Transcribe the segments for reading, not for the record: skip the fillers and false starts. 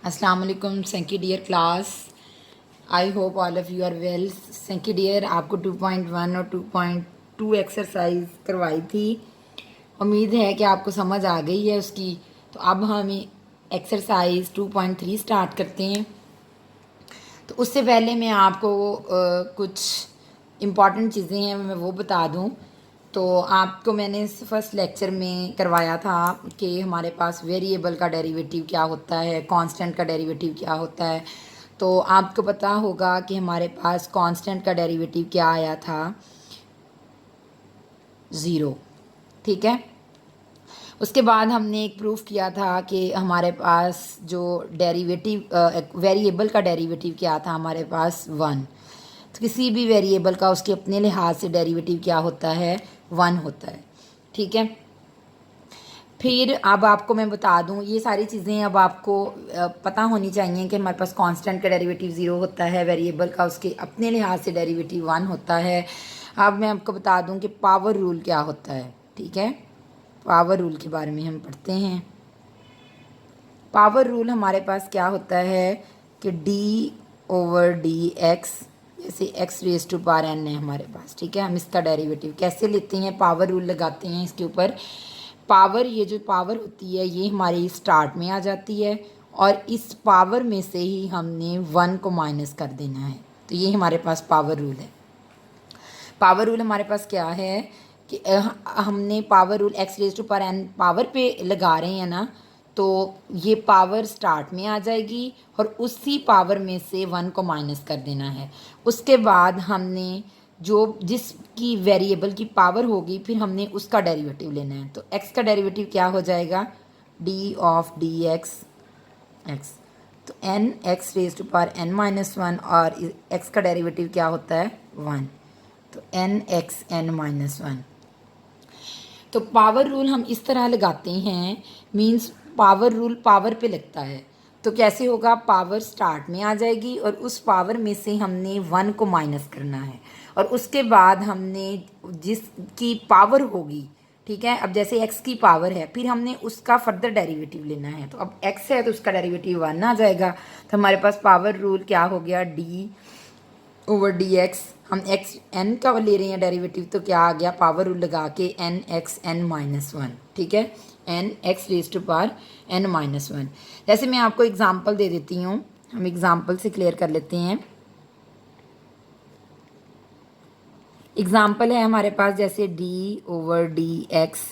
अस्सलाम वालेकुम सेंकी dear class. I hope all of you are well. सेंकी डियर, आपको 2.1 और 2.2 एक्सरसाइज करवाई थी। उम्मीद है कि आपको समझ आ गई है उसकी। तो अब हम एक्सरसाइज 2.3 स्टार्ट करते हैं। तो उससे पहले मैं आपको कुछ इम्पॉर्टेंट चीज़ें हैं मैं वो बता दूं। तो आपको मैंने फर्स्ट लेक्चर में करवाया था कि हमारे पास वेरिएबल का डेरिवेटिव क्या होता है, कांस्टेंट का डेरिवेटिव क्या होता है। तो आपको पता होगा कि हमारे पास कांस्टेंट का डेरिवेटिव क्या आया था, ज़ीरो। ठीक है। उसके बाद हमने एक प्रूफ किया था कि हमारे पास जो डेरिवेटिव वेरिएबल का डेरिवेटिव क्या था, हमारे पास वन। तो किसी भी वेरिएबल का उसके अपने लिहाज से डेरिवेटिव क्या होता है, वन होता है। ठीक है। फिर अब आपको मैं बता दूं, ये सारी चीज़ें अब आपको पता होनी चाहिए कि हमारे पास कांस्टेंट का डेरिवेटिव ज़ीरो होता है, वेरिएबल का उसके अपने लिहाज से डेरिवेटिव वन होता है। अब मैं आपको बता दूं कि पावर रूल क्या होता है। ठीक है। पावर रूल के बारे में हम पढ़ते हैं। पावर रूल हमारे पास क्या होता है कि डी ओवर डी एक्स, जैसे X raise to power N है हमारे पास। ठीक है। हम इसका डेरिवेटिव कैसे लेते हैं, पावर रूल लगाते हैं इसके ऊपर। पावर, ये जो पावर होती है ये हमारी स्टार्ट में आ जाती है और इस पावर में से ही हमने वन को माइनस कर देना है। तो ये हमारे पास पावर रूल है। पावर रूल हमारे पास क्या है कि हमने power rule X raise to power N power पे लगा रहे हैं ना, तो ये पावर स्टार्ट में आ जाएगी और उसी पावर में से वन को माइनस कर देना है। उसके बाद हमने जो जिसकी वेरिएबल की पावर होगी फिर हमने उसका डेरिवेटिव लेना है। तो एक्स का डेरिवेटिव क्या हो जाएगा, D of D X X. तो N X raise to power N minus one और एक्स का डेरिवेटिव क्या होता है, वन। तो N X N minus one. तो पावर रूल हम इस तरह लगाते हैं, मींस पावर रूल पावर पे लगता है। तो कैसे होगा, पावर स्टार्ट में आ जाएगी और उस पावर में से हमने वन को माइनस करना है और उसके बाद हमने जिसकी पावर होगी, ठीक है, अब जैसे x की पावर है फिर हमने उसका फर्दर डेरिवेटिव लेना है। तो अब x है तो उसका डेरिवेटिव वन आ जाएगा। तो हमारे पास पावर रूल क्या हो गया, डी ओवर डी एक्स। हम एक्स एन का ले रहे हैं डेरिवेटिव, तो क्या आ गया, पावर रूल लगा के N X N minus one. ठीक है। N X raise to power N minus one. जैसे मैं आपको एग्जांपल दे देती हूँ, हम एग्जांपल से क्लियर कर लेते हैं। एग्जांपल है हमारे पास जैसे डी ओवर डी एक्स,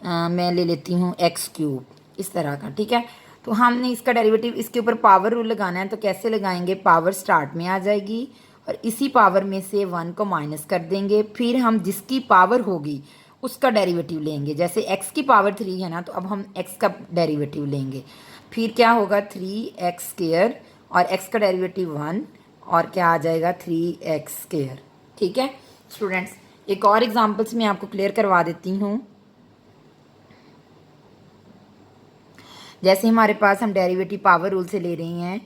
मैं ले लेती हूँ एक्स क्यूब, इस तरह का। ठीक है। तो हमने इसका डेरिवेटिव इसके ऊपर पावर रूल लगाना है। तो कैसे लगाएंगे, पावर स्टार्ट में आ जाएगी और इसी पावर में से वन को माइनस कर देंगे। फिर हम जिसकी पावर होगी उसका डेरिवेटिव लेंगे। जैसे एक्स की पावर थ्री है ना, तो अब हम एक्स का डेरिवेटिव लेंगे। फिर क्या होगा, थ्री एक्स स्क्वेयर और एक्स का डेरिवेटिव वन और क्या आ जाएगा, थ्री एक्स स्क्वेयर। ठीक है स्टूडेंट्स, एक और एग्जांपल्स मैं आपको क्लियर करवा देती हूँ। जैसे हमारे पास हम डेरिवेटिव पावर रूल से ले रहे हैं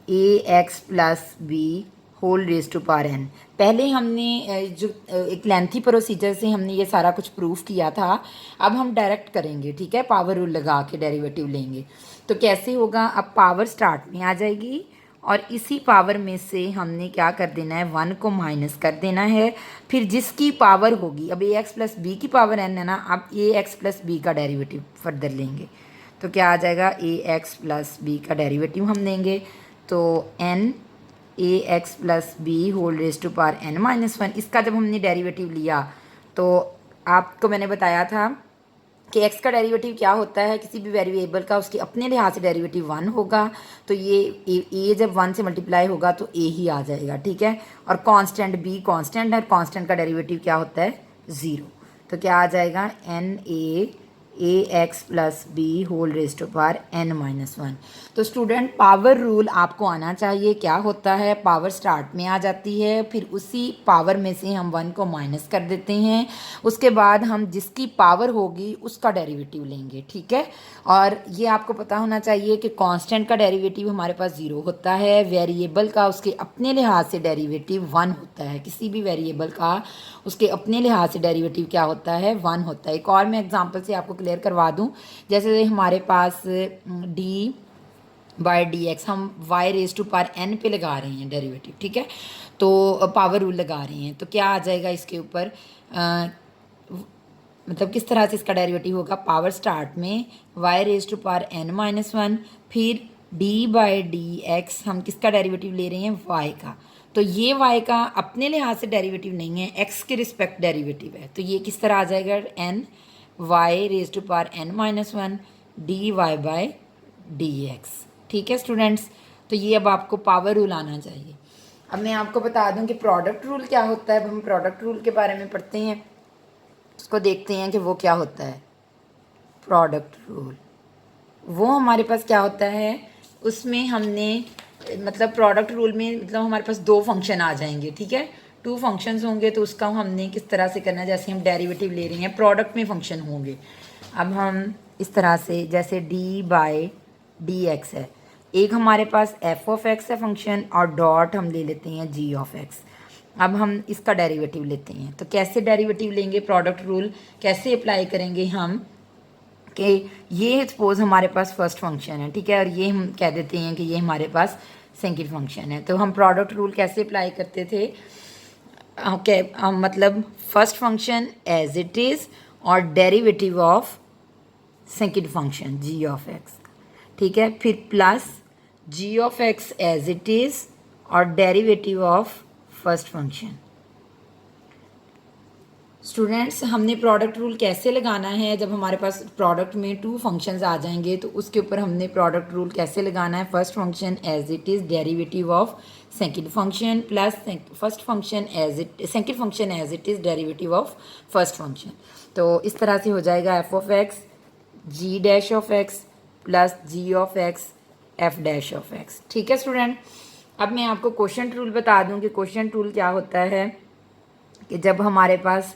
A X plus B whole raise to power N. पहले हमने जो एक लेंथी प्रोसीजर से हमने ये सारा कुछ प्रूफ किया था, अब हम डायरेक्ट करेंगे। ठीक है, पावर रूल लगा के डेरिवेटिव लेंगे। तो कैसे होगा, अब पावर स्टार्ट में आ जाएगी और इसी पावर में से हमने क्या कर देना है, वन को माइनस कर देना है। फिर जिसकी पावर होगी, अब ए एक्स प्लस बी की पावर एन है ना, अब ए एक्स प्लस बी का डेरिवेटिव फर्दर लेंगे। तो क्या आ जाएगा, ए एक्स प्लस बी का डेरिवेटिव हम लेंगे। तो N A X plus B whole raise to power N minus one, इसका जब हमने डेरिवेटिव लिया तो आपको मैंने बताया था कि एक्स का डेरिवेटिव क्या होता है, किसी भी वेरिएबल का उसके अपने लिहाज से डेरिवेटिव वन होगा। तो ये ए जब वन से मल्टीप्लाई होगा तो ए ही आ जाएगा। ठीक है। और कांस्टेंट बी कांस्टेंट है, कांस्टेंट का डेरिवेटिव क्या होता है, ज़ीरो। तो क्या आ जाएगा, N A X plus B whole raise to power N minus one. तो स्टूडेंट, पावर रूल आपको आना चाहिए। क्या होता है, पावर स्टार्ट में आ जाती है, फिर उसी पावर में से हम वन को माइनस कर देते हैं। उसके बाद हम जिसकी पावर होगी उसका डेरिवेटिव लेंगे। ठीक है। और ये आपको पता होना चाहिए कि कांस्टेंट का डेरिवेटिव हमारे पास ज़ीरो होता है, वेरिएबल का उसके अपने लिहाज से डेरिवेटिव वन होता है। किसी भी वेरिएबल का उसके अपने लिहाज से डेरिवेटिव क्या होता है, वन होता है। एक और मैं एग्जांपल से आपको क्लियर करवा दूं, जैसे हमारे पास डी बाय डी एक्स, हम Y raise to power N पे लगा रहे हैं डेरिवेटिव, ठीक है। तो पावर रूल लगा रहे हैं, तो क्या आ जाएगा इसके ऊपर, मतलब किस तरह से इसका डेरिवेटिव होगा, पावर स्टार्ट में Y raise to power N minus one, फिर डी बाई डी एक्स, हम किसका डेरिवेटिव ले रहे हैं, वाई का। तो ये वाई का अपने लिहाज से डेरिवेटिव नहीं है, एक्स के रिस्पेक्ट डेरिवेटिव है। तो ये किस तरह आ जाएगा, n y raise to power N minus one d y by D x, ठीक है स्टूडेंट्स। तो ये अब आपको पावर रूल आना चाहिए। अब मैं आपको बता दूं कि प्रोडक्ट रूल क्या होता है। अब हम प्रोडक्ट रूल के बारे में पढ़ते हैं, उसको देखते हैं कि वो क्या होता है। प्रोडक्ट रूल वो हमारे पास क्या होता है, उसमें हमने मतलब प्रोडक्ट रूल में मतलब हमारे पास दो फंक्शन आ जाएंगे, ठीक है, टू फंक्शंस होंगे। तो उसका हमने किस तरह से करना है, जैसे हम डेरिवेटिव ले रहे हैं प्रोडक्ट में फंक्शन होंगे। अब हम इस तरह से, जैसे डी बाई डी एक्स है, एक हमारे पास एफ ऑफ एक्स है फंक्शन, और डॉट हम ले लेते हैं जी ऑफ एक्स। अब हम इसका डेरिवेटिव लेते हैं, तो कैसे डेरिवेटिव लेंगे, प्रोडक्ट रूल कैसे अप्लाई करेंगे हम, कि ये सपोज हमारे पास फर्स्ट फंक्शन है, ठीक है, और ये हम कह देते हैं कि ये हमारे पास सेकंड फंक्शन है। तो हम प्रोडक्ट रूल कैसे अप्लाई करते थे, ओके, मतलब first function as it is और derivative of second function G of x, ठीक है, फिर plus ji of X as it is और derivative of first function. Students, हमने प्रोडक्ट रूल कैसे लगाना है, जब हमारे पास प्रोडक्ट में टू फंक्शंस आ जाएंगे तो उसके ऊपर हमने प्रोडक्ट रूल कैसे लगाना है, first function as it is derivative of second function plus first function as it second function as it is derivative of first function. तो इस तरह से हो जाएगा f of x ji dash of x plus ji of x F dash of x, ठीक है student. अब मैं आपको क्वोशंट रूल बता दूं कि क्वोशंट रूल क्या होता है, कि जब हमारे पास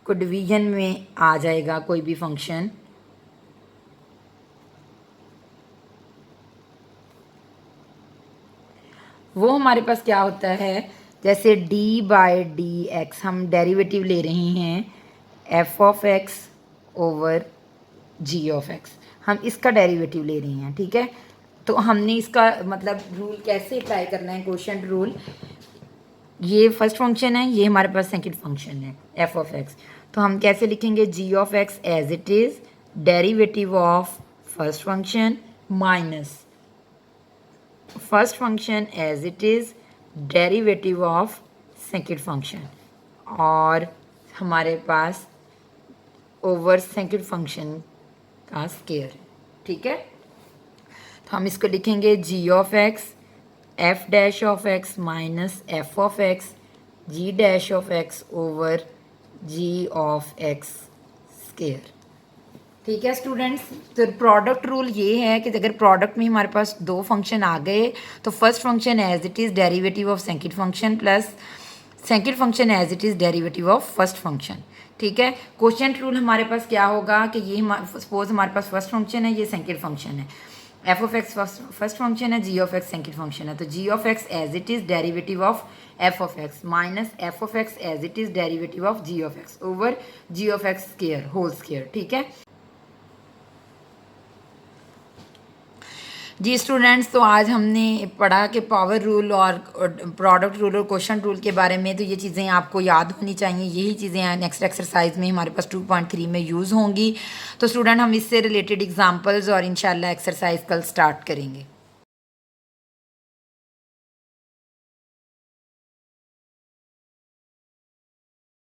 को डिवीजन में आ जाएगा कोई भी फंक्शन, वो हमारे पास क्या होता है, जैसे डी बाई डी एक्स हम डेरिवेटिव ले रहे हैं f of x over ji of x, हम इसका डेरिवेटिव ले रहे हैं, ठीक है। तो हमने इसका मतलब रूल कैसे अप्लाई करना है, क्वोशंट रूल, ये फर्स्ट फंक्शन है, ये हमारे पास सेकंड फंक्शन है एफ ऑफ एक्स, तो हम कैसे लिखेंगे, G of X as it is derivative of first function minus first function as it is derivative of second function, और हमारे पास ओवर सेकंड फंक्शन का स्क्वायर, ठीक है। तो हम इसको लिखेंगे G of x F dash of X minus F of x ji dash of x over ji of x square, ठीक है स्टूडेंट्स। तो प्रोडक्ट रूल ये है कि अगर प्रोडक्ट में हमारे पास दो फंक्शन आ गए तो first function as it is derivative of second function plus second function as it is derivative of first function, ठीक है। क्वोशंट रूल हमारे पास क्या होगा कि ये सपोज हमारे पास फर्स्ट फंक्शन है, ये सेकंड फंक्शन है, F of X first function है, G of X second function है, तो G of X as it is derivative of F of X minus F of X as it is derivative of G of x over ji of x square whole square, ठीक है जी students. तो आज हमने पढ़ा कि power rule और product rule और क्वोशंट रूल के बारे में, तो ये चीज़ें आपको याद होनी चाहिए, यही चीज़ें नेक्स्ट एक्सरसाइज में हमारे पास 2.3 में यूज़ होंगी। तो स्टूडेंट हम इससे रिलेटेड एग्जांपल्स और इंशाल्लाह एक्सरसाइज कल स्टार्ट करेंगे।